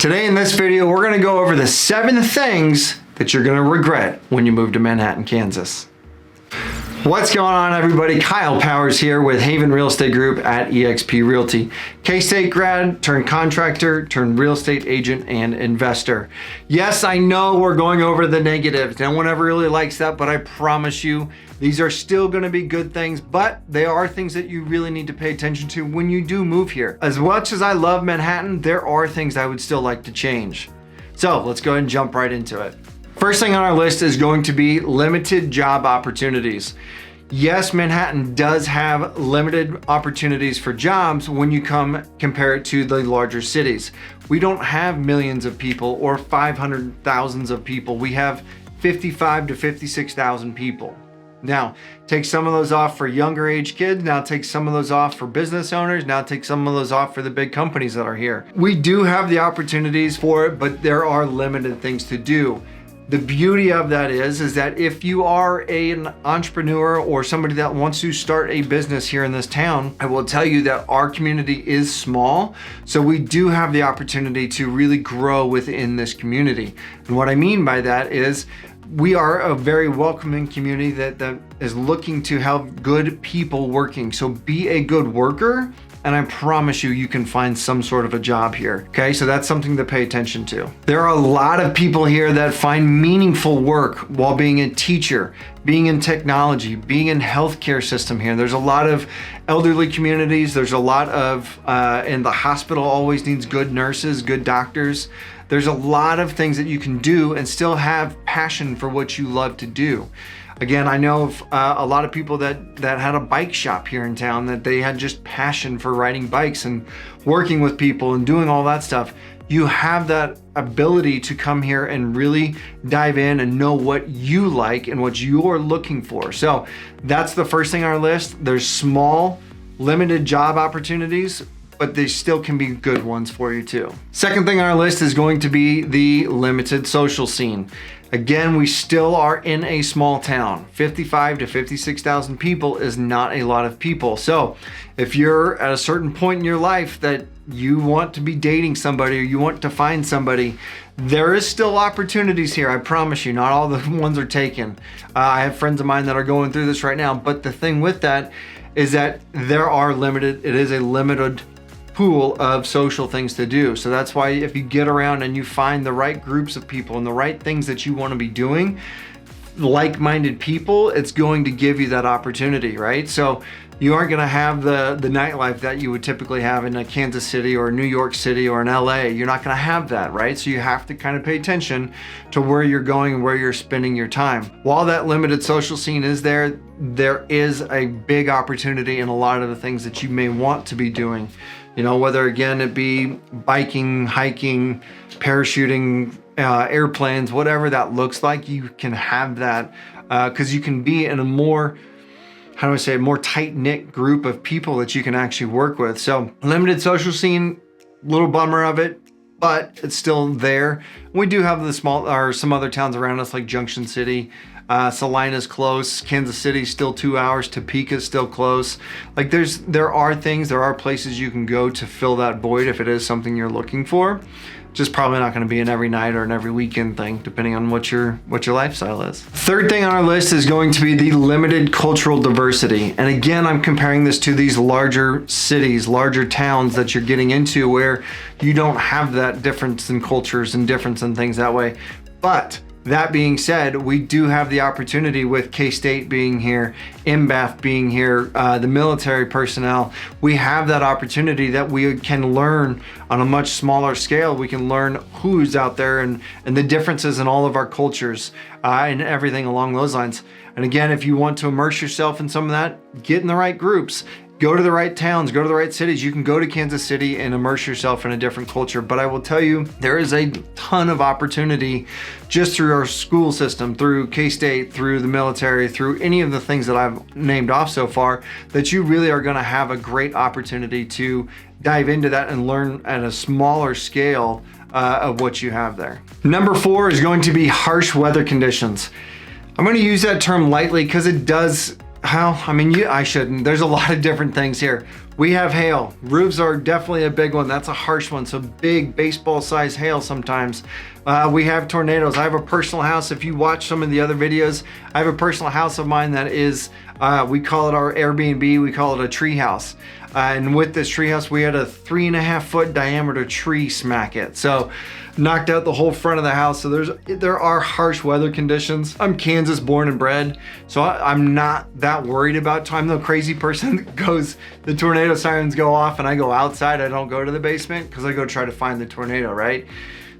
Today in this video, we're gonna go over the 7 things that you're gonna regret when you move to Manhattan, Kansas. What's going on, everybody? Kyle Powers here with Haven Real Estate Group at eXp Realty. K-State grad, turned contractor, turned real estate agent and investor. Yes, I know we're going over the negatives. No one ever really likes that, but I promise you, these are still gonna be good things, but they are things that you really need to pay attention to when you do move here. As much as I love Manhattan, there are things I would still like to change. So let's go ahead and jump right into it. First thing on our list is going to be limited job opportunities. Yes, Manhattan does have limited opportunities for jobs when you compare it to the larger cities. We don't have millions of people or 500,000 of people. We have 55 to 56,000 people. Now, take some of those off for younger age kids. Now take some of those off for business owners. Now take some of those off for the big companies that are here. We do have the opportunities for it, but there are limited things to do. The beauty of that is that if you are an entrepreneur or somebody that wants to start a business here in this town, I will tell you that our community is small. So we do have the opportunity to really grow within this community. And what I mean by that is we are a very welcoming community that is looking to have good people working. So be a good worker, and I promise you can find some sort of a job here. Okay, so that's something to pay attention to. There are a lot of people here that find meaningful work while being a teacher, being in technology, being in healthcare system here. There's a lot of elderly communities. There's a lot of, and the hospital always needs good nurses, good doctors. There's a lot of things that you can do and still have passion for what you love to do. Again, I know of a lot of people that had a bike shop here in town, that they had just passion for riding bikes and working with people and doing all that stuff. You have that ability to come here and really dive in and know what you like and what you're looking for. So that's the first thing on our list. There's small, limited job opportunities, but they still can be good ones for you too. Second thing on our list is going to be the limited social scene. Again, we still are in a small town. 55 to 56,000 people is not a lot of people. So if you're at a certain point in your life that you want to be dating somebody or you want to find somebody, there is still opportunities here. I promise you, not all the ones are taken. I have friends of mine that are going through this right now, but the thing with that is that it is a limited pool of social things to do. So that's why if you get around and you find the right groups of people and the right things that you want to be doing, like-minded people, it's going to give you that opportunity, right? So you aren't going to have the nightlife that you would typically have in a Kansas City or New York City or in LA. You're not going to have that, right? So you have to kind of pay attention to where you're going and where you're spending your time. While that limited social scene is there is a big opportunity in a lot of the things that you may want to be doing. You know, whether again it be biking, hiking, parachuting, airplanes, whatever that looks like, you can have that because you can be in a more, how do I say, a more tight-knit group of people that you can actually work with. So limited social scene, little bummer of it, but it's still there. We do have some other towns around us like Junction City. Salina's close, Kansas City's still 2 hours, Topeka's still close. Like there are places you can go to fill that void if it is something you're looking for. Just probably not going to be an every night or an every weekend thing, depending on what your lifestyle is. Third thing on our list is going to be the limited cultural diversity. And again, I'm comparing this to these larger cities, larger towns that you're getting into where you don't have that difference in cultures and difference in things that way. But that being said, we do have the opportunity with K-State being here, MBAF being here, the military personnel. We have that opportunity that we can learn on a much smaller scale. We can learn who's out there and the differences in all of our cultures and everything along those lines. And again, if you want to immerse yourself in some of that, get in the right groups. Go to the right towns, go to the right cities. You can go to Kansas City and immerse yourself in a different culture. But I will tell you, there is a ton of opportunity just through our school system, through K-State, through the military, through any of the things that I've named off so far, that you really are gonna have a great opportunity to dive into that and learn at a smaller scale of what you have there. Number 4 is going to be harsh weather conditions. I'm gonna use that term lightly because it does, I shouldn't. There's a lot of different things here. We have hail. Roofs are definitely a big one. That's a harsh one. So big baseball-sized hail sometimes. We have tornadoes. I have a personal house. If you watch some of the other videos, I have a personal house of mine that is, we call it our Airbnb. We call it a tree house. And with this tree house, we had a 3.5 foot diameter tree smack it. So knocked out the whole front of the house. So there are harsh weather conditions. I'm Kansas born and bred, so I'm not that worried about time. I'm the crazy person that goes, the tornado sirens go off and I go outside. I don't go to the basement because I go try to find the tornado, right?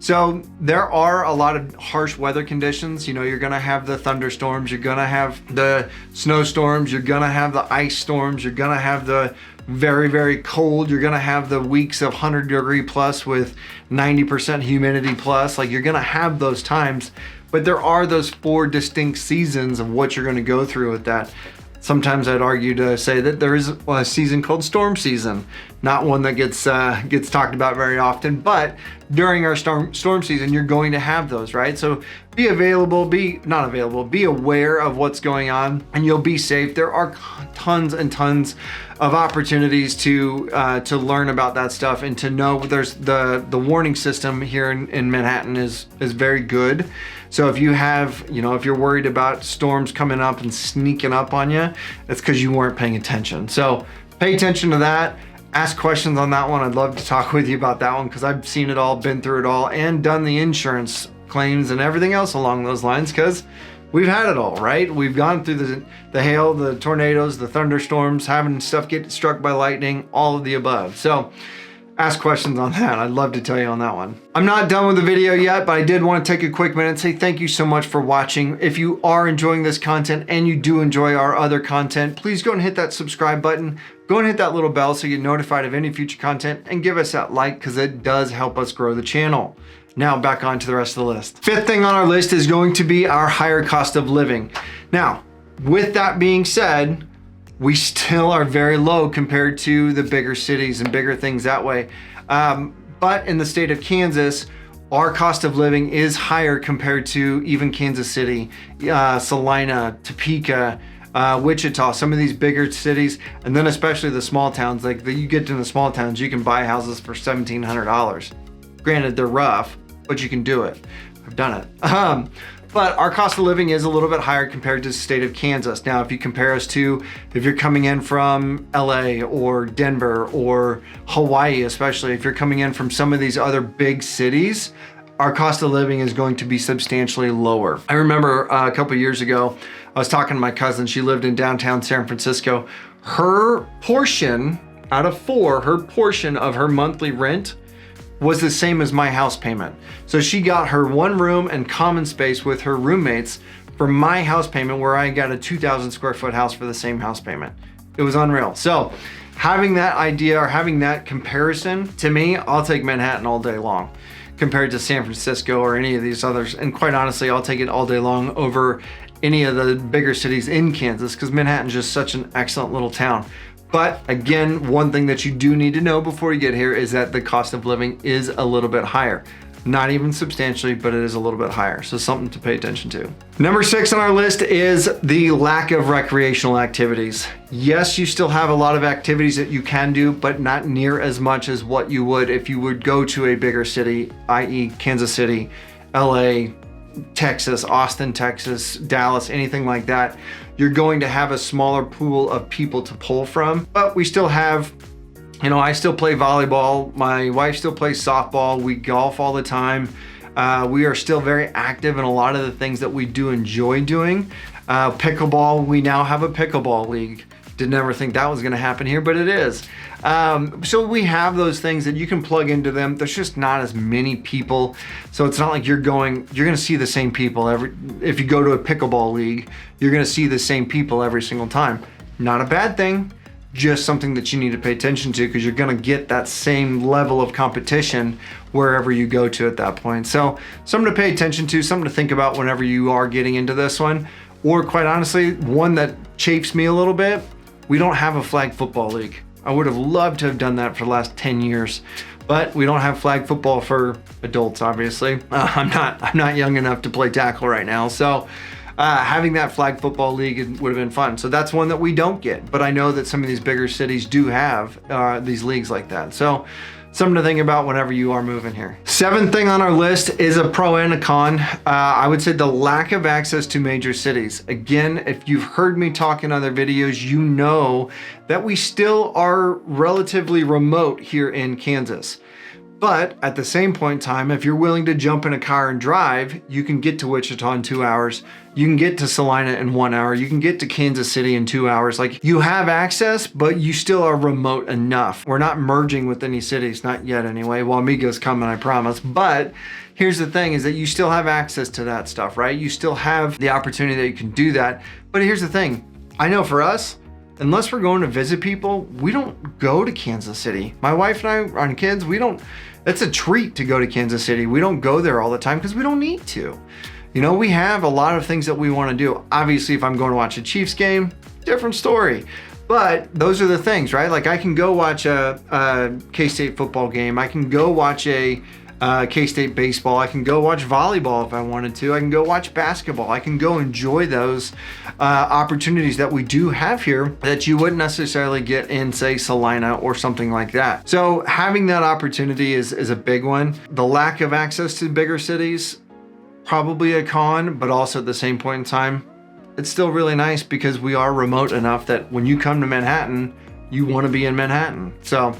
So there are a lot of harsh weather conditions. You know, you're gonna have the thunderstorms, you're gonna have the snowstorms, you're gonna have the ice storms, you're gonna have the very, very cold. You're gonna have the weeks of 100-degree plus with 90% humidity plus. Like, you're gonna have those times, but there are those 4 distinct seasons of what you're gonna go through with that. Sometimes I'd argue to say that there is a season called storm season, not one that gets talked about very often, but during our storm season, you're going to have those, right? So be aware of what's going on, and you'll be safe. There are tons and tons of opportunities to learn about that stuff and to know there's the warning system here in Manhattan is very good. So if you have, if you're worried about storms coming up and sneaking up on you, it's because you weren't paying attention. So pay attention to that. Ask questions on that one. I'd love to talk with you about that one because I've seen it all, been through it all, and done the insurance claims and everything else along those lines because we've had it all, right? We've gone through the hail, the tornadoes, the thunderstorms, having stuff get struck by lightning, all of the above. So ask questions on that. I'd love to tell you on that one. I'm not done with the video yet, but I did want to take a quick minute and say thank you so much for watching. If you are enjoying this content and you do enjoy our other content, please go and hit that subscribe button. Go and hit that little bell so you get notified of any future content, and give us that like because it does help us grow the channel. Now back on to the rest of the list. 5th thing on our list is going to be our higher cost of living. Now, with that being said, we still are very low compared to the bigger cities and bigger things that way. But in the state of Kansas, our cost of living is higher compared to even Kansas City, Salina, Topeka, Wichita, some of these bigger cities, and then especially the small towns. Like you get to the small towns, you can buy houses for $1,700. Granted, they're rough, but you can do it. I've done it. But our cost of living is a little bit higher compared to the state of Kansas. Now, if you compare us to, if you're coming in from LA or Denver or Hawaii, especially if you're coming in from some of these other big cities, our cost of living is going to be substantially lower. I remember a couple years ago, I was talking to my cousin. She lived in downtown San Francisco. Her portion out of 4, her portion of her monthly rent was the same as my house payment. So she got her 1 room and common space with her roommates for my house payment, where I got a 2,000 square foot house for the same house payment. It was unreal. So having that idea or having that comparison, to me, I'll take Manhattan all day long compared to San Francisco or any of these others. And quite honestly, I'll take it all day long over any of the bigger cities in Kansas because Manhattan's just such an excellent little town. But again, one thing that you do need to know before you get here is that the cost of living is a little bit higher. Not even substantially, but it is a little bit higher. So something to pay attention to. Number 6 on our list is the lack of recreational activities. Yes, you still have a lot of activities that you can do, but not near as much as what you would if you would go to a bigger city, i.e. Kansas City, LA, Texas, Austin, Texas, Dallas, anything like that. You're going to have a smaller pool of people to pull from, but we still have, I still play volleyball. My wife still plays softball. We golf all the time. We are still very active in a lot of the things that we do enjoy doing. Pickleball, we now have a pickleball league. Didn't ever think that was gonna happen here, but it is. So we have those things that you can plug into them. There's just not as many people. So it's not like you're gonna see the same people if you go to a pickleball league, you're gonna see the same people every single time. Not a bad thing, just something that you need to pay attention to because you're gonna get that same level of competition wherever you go to at that point. So something to pay attention to, something to think about whenever you are getting into this one. Or quite honestly, one that chafes me a little bit, we don't have a flag football league. I would have loved to have done that for the last 10 years, but we don't have flag football for adults, obviously. I'm not young enough to play tackle right now. So having that flag football league would have been fun. So that's one that we don't get, but I know that some of these bigger cities do have these leagues like that. So something to think about whenever you are moving here. Seventh thing on our list is a pro and a con. I would say the lack of access to major cities. Again, if you've heard me talk in other videos, you know that we still are relatively remote here in Kansas. But at the same point in time, if you're willing to jump in a car and drive, you can get to Wichita in 2 hours. You can get to Salina in 1 hour. You can get to Kansas City in 2 hours. Like, you have access, but you still are remote enough. We're not merging with any cities, not yet anyway. Well, Amigo's coming, I promise. But here's the thing is that you still have access to that stuff, right? You still have the opportunity that you can do that. But here's the thing. I know for us, unless we're going to visit people, we don't go to Kansas City. My wife and I, our kids, it's a treat to go to Kansas City. We don't go there all the time because we don't need to. You know, we have a lot of things that we want to do. Obviously, if I'm going to watch a Chiefs game, different story. But those are the things, right? Like, I can go watch a K-State football game. I can go watch a K-State baseball. I can go watch volleyball if I wanted to. I can go watch basketball. I can go enjoy those opportunities that we do have here that you wouldn't necessarily get in, say, Salina or something like that. So having that opportunity is a big one. The lack of access to bigger cities, probably a con, but also at the same point in time, it's still really nice because we are remote enough that when you come to Manhattan, you want to be in Manhattan. So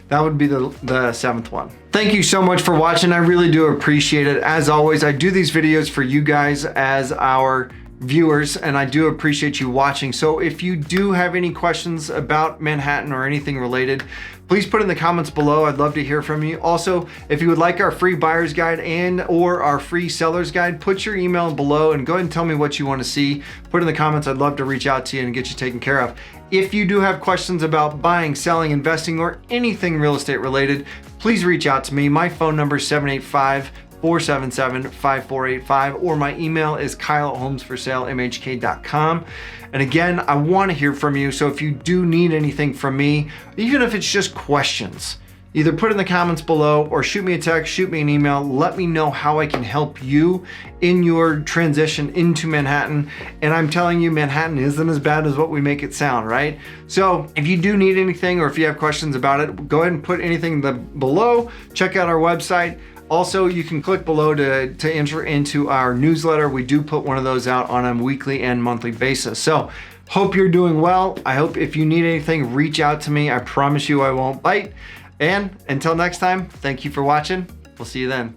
that would be the seventh one. Thank you so much for watching. I really do appreciate it. As always, I do these videos for you guys as our viewers, and I do appreciate you watching. So if you do have any questions about Manhattan or anything related, please put in the comments below. I'd love to hear from you. Also, if you would like our free buyer's guide and or our free seller's guide, put your email below and go ahead and tell me what you want to see. Put in the comments. I'd love to reach out to you and get you taken care of. If you do have questions about buying, selling, investing, or anything real estate related, please reach out to me. My phone number is 785-477-5485, or my email is kyle@homesforsalemhk.com. And again, I want to hear from you. So if you do need anything from me, even if it's just questions, either put in the comments below or shoot me a text, shoot me an email. Let me know how I can help you in your transition into Manhattan. And I'm telling you, Manhattan isn't as bad as what we make it sound, right? So if you do need anything or if you have questions about it, go ahead and put anything below. Check out our website. Also, you can click below to enter into our newsletter. We do put one of those out on a weekly and monthly basis. So hope you're doing well. I hope if you need anything, reach out to me. I promise you I won't bite. And until next time, thank you for watching. We'll see you then.